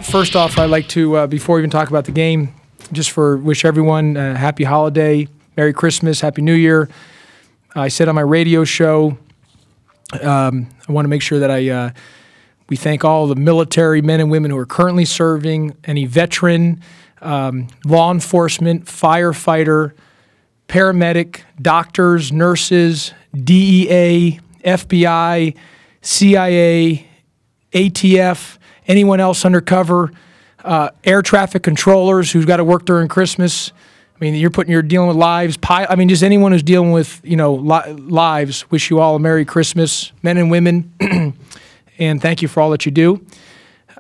First off, I'd like to, before we even talk about the game, just wish everyone a happy holiday, Merry Christmas, Happy New Year. I said on my radio show, I want to make sure that we thank all the military men and women who are currently serving, any veteran, law enforcement, firefighter, paramedic, doctors, nurses, DEA, FBI, CIA, ATF, anyone else undercover, air traffic controllers who've got to work during Christmas. I mean, you're dealing with lives. I mean, just anyone who's dealing with, lives. Wish you all a Merry Christmas, men and women, and thank you for all that you do.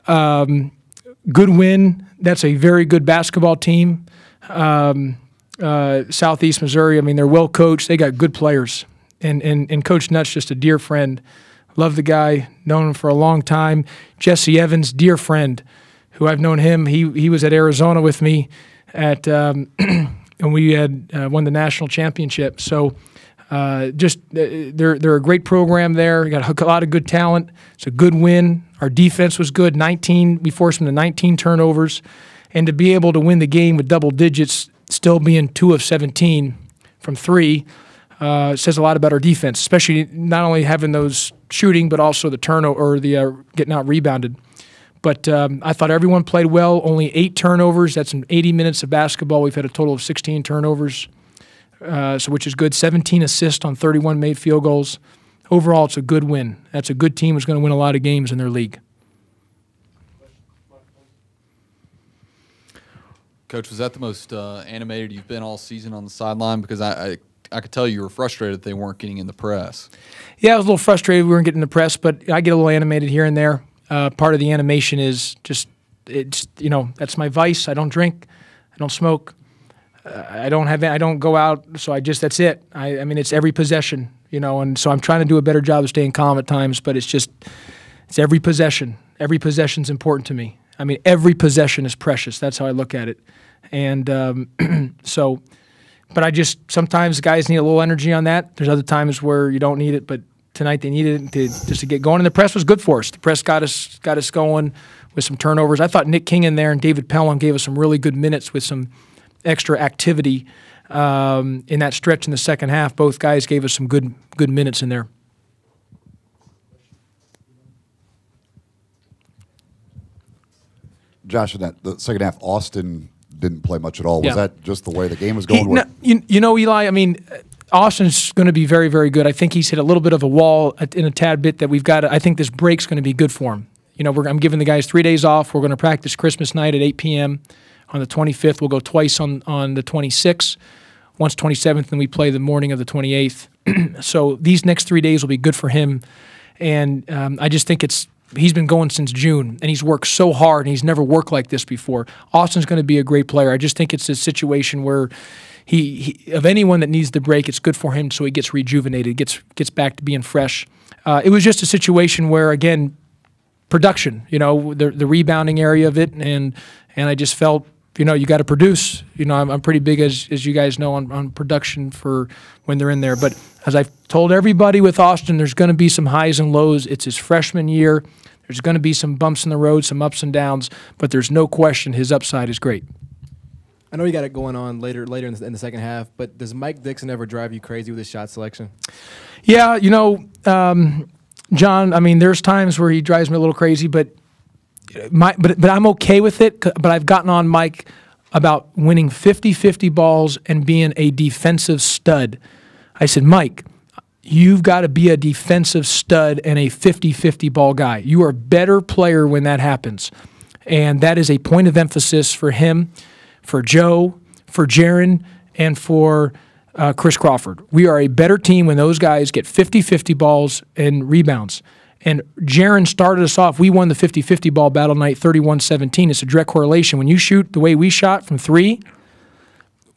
Good win. That's a very good basketball team. Southeast Missouri, I mean, they're well coached. They got good players. And Coach Nutt's just a dear friend. Love the guy, known him for a long time. Jesse Evans, dear friend, who I've known him. He was at Arizona with me and we had won the national championship. So they're a great program there. Got a lot of good talent. It's a good win. Our defense was good. We forced them to 19 turnovers. And to be able to win the game with double digits, still being 2 of 17 from 3, says a lot about our defense, especially not only having those shooting, but also the turnover or the getting out rebounded. But I thought everyone played well. Only 8 turnovers. That's in 80 minutes of basketball. We've had a total of 16 turnovers, which is good. 17 assists on 31 made field goals. Overall, it's a good win. That's a good team who's going to win a lot of games in their league. Coach, was that the most animated you've been all season on the sideline? Because I could tell you were frustrated that they weren't getting in the press. Yeah, I was a little frustrated we weren't getting in the press, but I get a little animated here and there. Part of the animation is just, that's my vice. I don't drink. I don't smoke. I don't go out. So that's it. I mean, it's every possession, and so I'm trying to do a better job of staying calm at times, but it's every possession. Every possession's important to me. I mean, every possession is precious. That's how I look at it. And but sometimes guys need a little energy on that. There's other times where you don't need it, but tonight they needed it just to get going. And the press was good for us. The press got us going with some turnovers. I thought Nick King in there and David Pelham gave us some really good minutes with some extra activity in that stretch in the second half. Both guys gave us some good minutes in there. Josh, in the second half, Austin didn't play much at all. Was that just the way the game was going? Eli, I mean, Austin's going to be very, very good. I think he's hit a little bit of a wall in a tad bit that we've got. I think this break's going to be good for him. I'm giving the guys 3 days off. We're going to practice Christmas night at 8 p.m. on the 25th. We'll go twice on the 26th, once 27th, and we play the morning of the 28th. So these next 3 days will be good for him. And I just think he's been going since June, and he's worked so hard, and he's never worked like this before. Austin's going to be a great player. I just think it's a situation where of anyone that needs the break, it's good for him so he gets rejuvenated, gets back to being fresh. It was just a situation where, again, production, the rebounding area of it, and I just felt, you got to produce. I'm pretty big, as you guys know, on production for when they're in there. But as I've told everybody with Austin, there's going to be some highs and lows. It's his freshman year. There's going to be some bumps in the road, some ups and downs, but there's no question his upside is great. I know you got it going on later in the second half, but does Mike Dixon ever drive you crazy with his shot selection? Yeah, John, I mean, there's times where he drives me a little crazy, but I'm okay with it. But I've gotten on Mike about winning 50-50 balls and being a defensive stud. I said, Mike, you've got to be a defensive stud and a 50-50 ball guy. You are a better player when that happens. And that is a point of emphasis for him, for Joe, for Jaron, and for Chris Crawford. We are a better team when those guys get 50-50 balls and rebounds. And Jaron started us off. We won the 50-50 ball battle night 31-17. It's a direct correlation. When you shoot the way we shot from 3,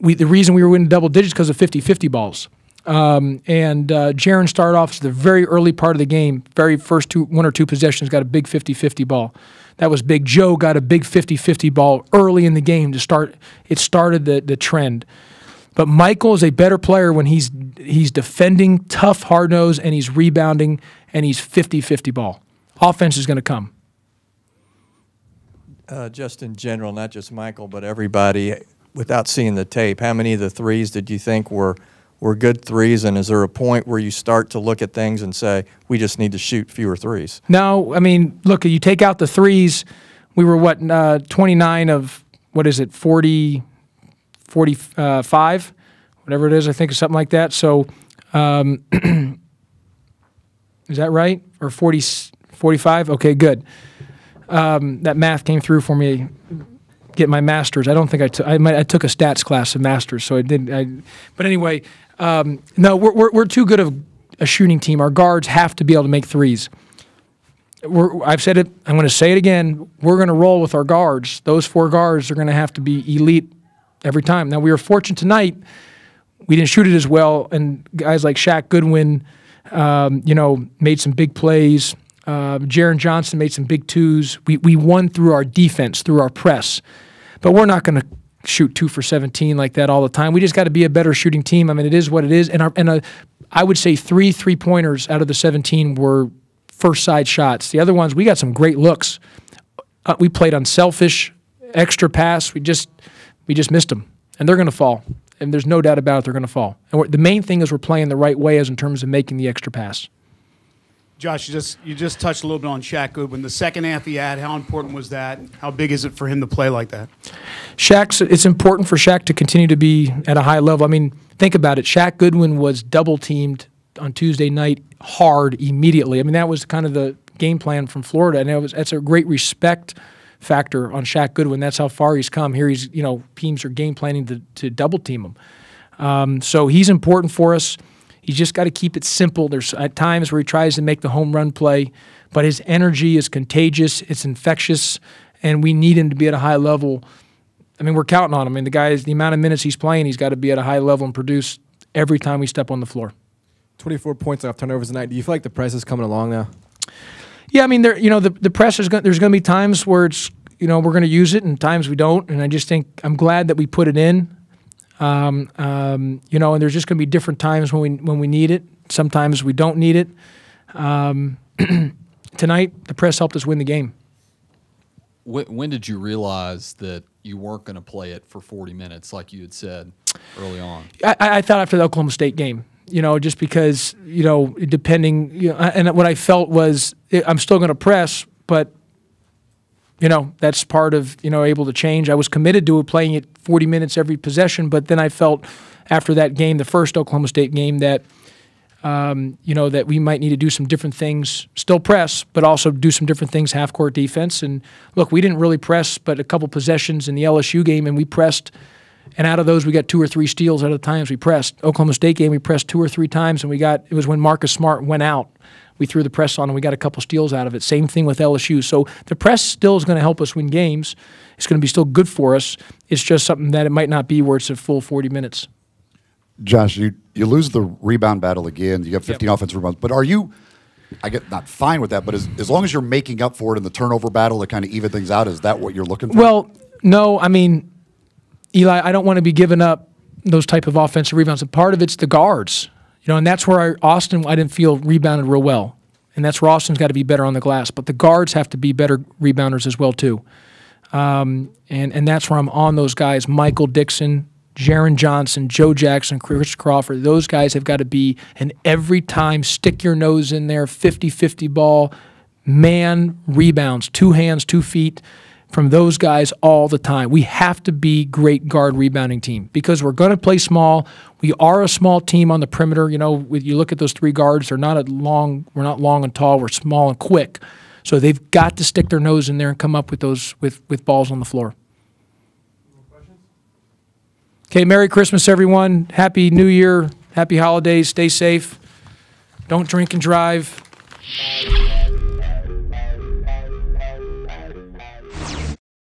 the reason we were winning double digits because of 50-50 balls. Jaron started off the very early part of the game, very first 1 or 2 possessions, got a big 50-50 ball. That was big. Joe got a big 50-50 ball early in the game to start. It started the trend. But Michael is a better player when he's defending tough, hard-nosed, and he's rebounding, and he's 50-50 ball. Offense is going to come. just in general, not just Michael, but everybody, without seeing the tape, how many of the threes did you think were good threes, and is there a point where you start to look at things and say, we just need to shoot fewer threes? No, I mean, look, you take out the threes, we were, 29 of, 40, 45, whatever it is, I think, something like that. So, is that right? Or 45? Okay, good. That math came through for me. Get my master's. I don't think I took a stats class in master's, so I didn't. But anyway, no, we're too good of a shooting team. Our guards have to be able to make threes. I've said it. I'm going to say it again. We're going to roll with our guards. Those 4 guards are going to have to be elite every time. Now, we were fortunate tonight. We didn't shoot it as well, and guys like Shaq Goodwin, made some big plays. Jaron Johnson made some big twos. We won through our defense, through our press. But we're not going to shoot 2 for 17 like that all the time. We just got to be a better shooting team. I mean, it is what it is. And I would say 3 3-pointers out of the 17 were first side shots. The other ones, we got some great looks. We played unselfish, extra pass. We just missed them. And they're going to fall. And there's no doubt about it, they're going to fall. And the main thing is we're playing the right way as in terms of making the extra pass. Josh, you just touched a little bit on Shaq Goodwin. The second half he had, how important was that? How big is it for him to play like that? It's important for Shaq to continue to be at a high level. I mean, think about it. Shaq Goodwin was double-teamed on Tuesday night hard immediately. I mean, that was kind of the game plan from Florida, and that's a great respect factor on Shaq Goodwin. That's how far he's come. Here teams are game planning to double-team him. So he's important for us. He's just got to keep it simple. There's at times where he tries to make the home run play, but his energy is contagious, it's infectious, and we need him to be at a high level. I mean, we're counting on him. I mean, the amount of minutes he's playing, he's got to be at a high level and produce every time we step on the floor. 24 points off turnovers tonight. Do you feel like the press is coming along now? Yeah, I mean, the press is there's going to be times where it's we're going to use it and times we don't, and I just think I'm glad that we put it in. And there's just going to be different times when we need it. Sometimes we don't need it. Tonight, the press helped us win the game. When did you realize that you weren't going to play it for 40 minutes like you had said early on? I thought after the Oklahoma State game, just because, depending, and what I felt was I'm still going to press, but that's part of, able to change. I was committed to playing it 40 minutes every possession, but then I felt after that game, the first Oklahoma State game, that, that we might need to do some different things, still press, but also do some different things, half-court defense. And look, we didn't really press, but a couple possessions in the LSU game, and we pressed, and out of those, we got 2 or 3 steals out of the times we pressed. Oklahoma State game, we pressed 2 or 3 times, and it was when Marcus Smart went out. We threw the press on and we got a couple steals out of it. Same thing with LSU. So the press still is going to help us win games. It's going to be still good for us. It's just something that it might not be where it's a full 40 minutes. Josh, you lose the rebound battle again. You got 15 offensive rebounds. But are you, I get not fine with that, but as long as you're making up for it in the turnover battle to kind of even things out, is that what you're looking for? Well, no. I mean, Eli, I don't want to be giving up those type of offensive rebounds. And part of it's the guards. And that's where Austin, I didn't feel rebounded real well. And that's where Austin's got to be better on the glass. But the guards have to be better rebounders as well, too. And that's where I'm on those guys. Michael Dixon, Jaron Johnson, Joe Jackson, Chris Crawford. Those guys have got to be an every time stick your nose in there, 50-50 ball, man rebounds, 2 hands, 2 feet. From those guys all the time. We have to be great guard rebounding team because we're going to play small. We are a small team on the perimeter. You look at those 3 guards, we're not long and tall, we're small and quick. So they've got to stick their nose in there and come up with those with balls on the floor. Okay, Merry Christmas, everyone. Happy New Year. Happy holidays. Stay safe. Don't drink and drive.